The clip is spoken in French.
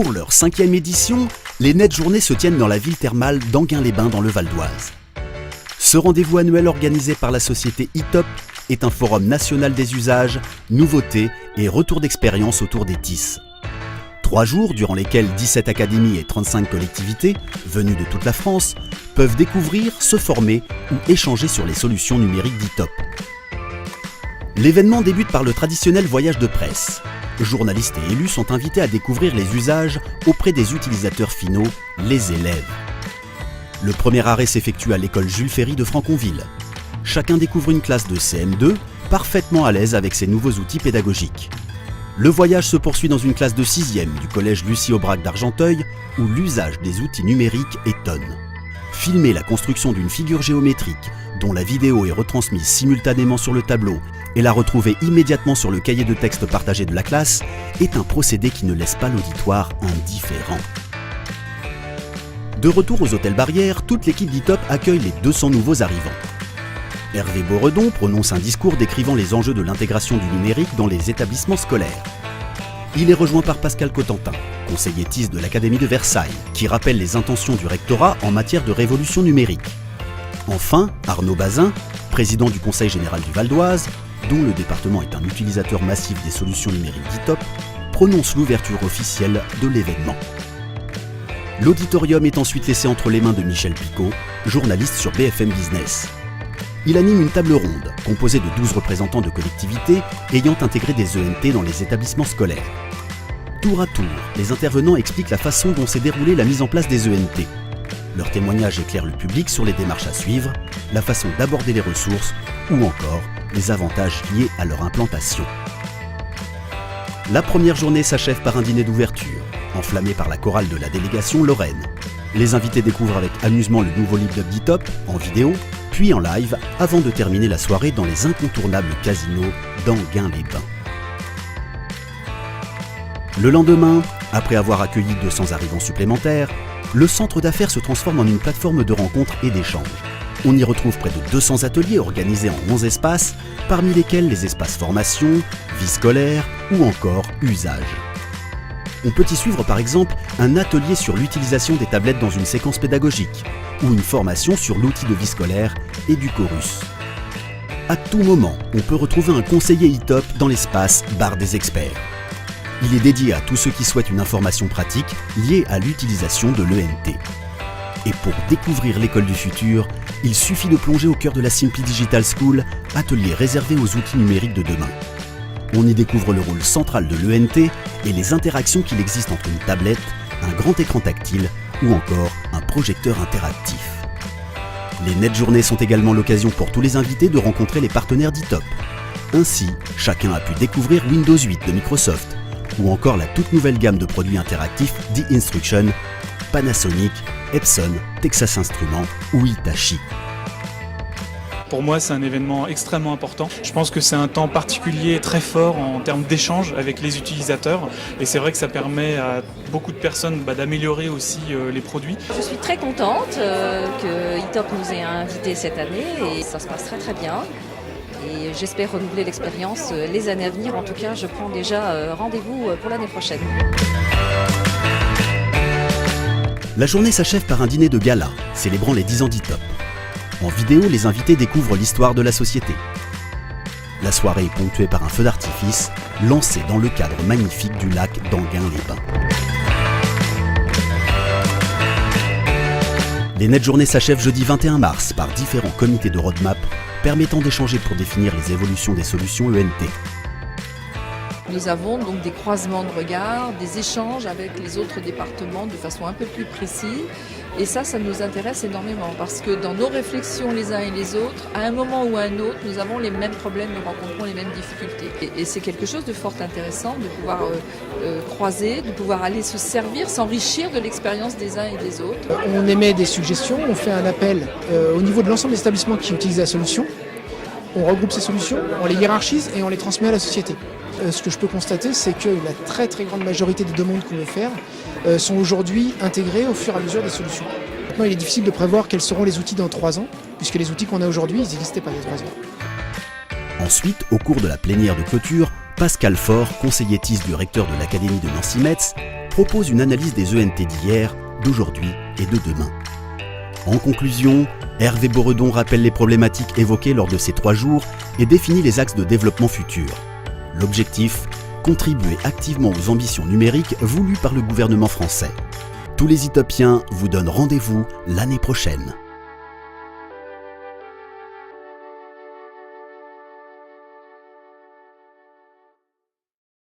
Pour leur 5e édition, les Net Journées se tiennent dans la ville thermale d'Enghien-les-Bains dans le Val d'Oise. Ce rendez-vous annuel organisé par la société ITOP est un forum national des usages, nouveautés et retours d'expérience autour des TIS. 3 jours durant lesquels 17 académies et 35 collectivités, venues de toute la France, peuvent découvrir, se former ou échanger sur les solutions numériques d'ITOP. L'événement débute par le traditionnel voyage de presse. Journalistes et élus sont invités à découvrir les usages auprès des utilisateurs finaux, les élèves. Le premier arrêt s'effectue à l'école Jules Ferry de Franconville. Chacun découvre une classe de CM2, parfaitement à l'aise avec ces nouveaux outils pédagogiques. Le voyage se poursuit dans une classe de 6e du collège Lucie Aubrac d'Argenteuil, où l'usage des outils numériques étonne. Filmer la construction d'une figure géométrique, dont la vidéo est retransmise simultanément sur le tableau, et la retrouver immédiatement sur le cahier de texte partagé de la classe, est un procédé qui ne laisse pas l'auditoire indifférent. De retour aux hôtels Barrières, toute l'équipe d'ITOP accueille les 200 nouveaux arrivants. Hervé Boredon prononce un discours décrivant les enjeux de l'intégration du numérique dans les établissements scolaires. Il est rejoint par Pascal Cotentin, conseiller TIS de l'Académie de Versailles, qui rappelle les intentions du rectorat en matière de révolution numérique. Enfin, Arnaud Bazin, président du Conseil général du Val d'Oise, dont le département est un utilisateur massif des solutions numériques d'ITOP, prononce l'ouverture officielle de l'événement. L'auditorium est ensuite laissé entre les mains de Michel Picot, journaliste sur BFM Business. Il anime une table ronde, composée de 12 représentants de collectivités ayant intégré des ENT dans les établissements scolaires. Tour à tour, les intervenants expliquent la façon dont s'est déroulée la mise en place des ENT. Leur témoignage éclaire le public sur les démarches à suivre, la façon d'aborder les ressources ou encore les avantages liés à leur implantation. La première journée s'achève par un dîner d'ouverture, enflammé par la chorale de la délégation Lorraine. Les invités découvrent avec amusement le nouveau livre d'ITOP en vidéo, puis en live, avant de terminer la soirée dans les incontournables casinos d'Enghien-les-Bains. Le lendemain, après avoir accueilli 200 arrivants supplémentaires, le centre d'affaires se transforme en une plateforme de rencontres et d'échanges. On y retrouve près de 200 ateliers organisés en 11 espaces, parmi lesquels les espaces formation, vie scolaire ou encore usage. On peut y suivre par exemple un atelier sur l'utilisation des tablettes dans une séquence pédagogique ou une formation sur l'outil de vie scolaire Educorus. À tout moment, on peut retrouver un conseiller ITOP dans l'espace Bar des experts. Il est dédié à tous ceux qui souhaitent une information pratique liée à l'utilisation de l'ENT. Et pour découvrir l'école du futur, il suffit de plonger au cœur de la Simply Digital School, atelier réservé aux outils numériques de demain. On y découvre le rôle central de l'ENT et les interactions qu'il existe entre une tablette, un grand écran tactile ou encore un projecteur interactif. Les Net Journées sont également l'occasion pour tous les invités de rencontrer les partenaires d'ITOP. Ainsi, chacun a pu découvrir Windows 8 de Microsoft ou encore la toute nouvelle gamme de produits interactifs d'Instruction, Panasonic, Epson, Texas Instruments ou Hitachi. Pour moi, c'est un événement extrêmement important. Je pense que c'est un temps particulier très fort en termes d'échange avec les utilisateurs. Et c'est vrai que ça permet à beaucoup de personnes d'améliorer aussi les produits. Je suis très contente que ITOP nous ait invités cette année et ça se passe très très bien. Et j'espère renouveler l'expérience les années à venir. En tout cas, je prends déjà rendez-vous pour l'année prochaine. La journée s'achève par un dîner de gala, célébrant les 10 ans d'ITOP. En vidéo, les invités découvrent l'histoire de la société. La soirée est ponctuée par un feu d'artifice, lancé dans le cadre magnifique du lac d'Enghien-les-Bains. Les Net Journées s'achèvent jeudi 21 mars par différents comités de roadmap permettant d'échanger pour définir les évolutions des solutions ENT. Nous avons donc des croisements de regards, des échanges avec les autres départements de façon un peu plus précise. Et ça nous intéresse énormément parce que dans nos réflexions les uns et les autres, à un moment ou à un autre, nous avons les mêmes problèmes, nous rencontrons les mêmes difficultés. Et c'est quelque chose de fort intéressant de pouvoir croiser, de pouvoir aller se servir, s'enrichir de l'expérience des uns et des autres. On émet des suggestions, on fait un appel au niveau de l'ensemble des établissements qui utilisent la solution. On regroupe ces solutions, on les hiérarchise et on les transmet à la société. Ce que je peux constater, c'est que la très très grande majorité des demandes qu'on veut faire sont aujourd'hui intégrées au fur et à mesure des solutions. Maintenant, il est difficile de prévoir quels seront les outils dans 3 ans, puisque les outils qu'on a aujourd'hui, ils n'existaient pas il y a 3 ans. Ensuite, au cours de la plénière de clôture, Pascal Faure, conseiller TIS du recteur de l'Académie de Nancy-Metz, propose une analyse des ENT d'hier, d'aujourd'hui et de demain. En conclusion, Hervé Boredon rappelle les problématiques évoquées lors de ces 3 jours et définit les axes de développement futurs. L'objectif, contribuer activement aux ambitions numériques voulues par le gouvernement français. Tous les Itopiens vous donnent rendez-vous l'année prochaine.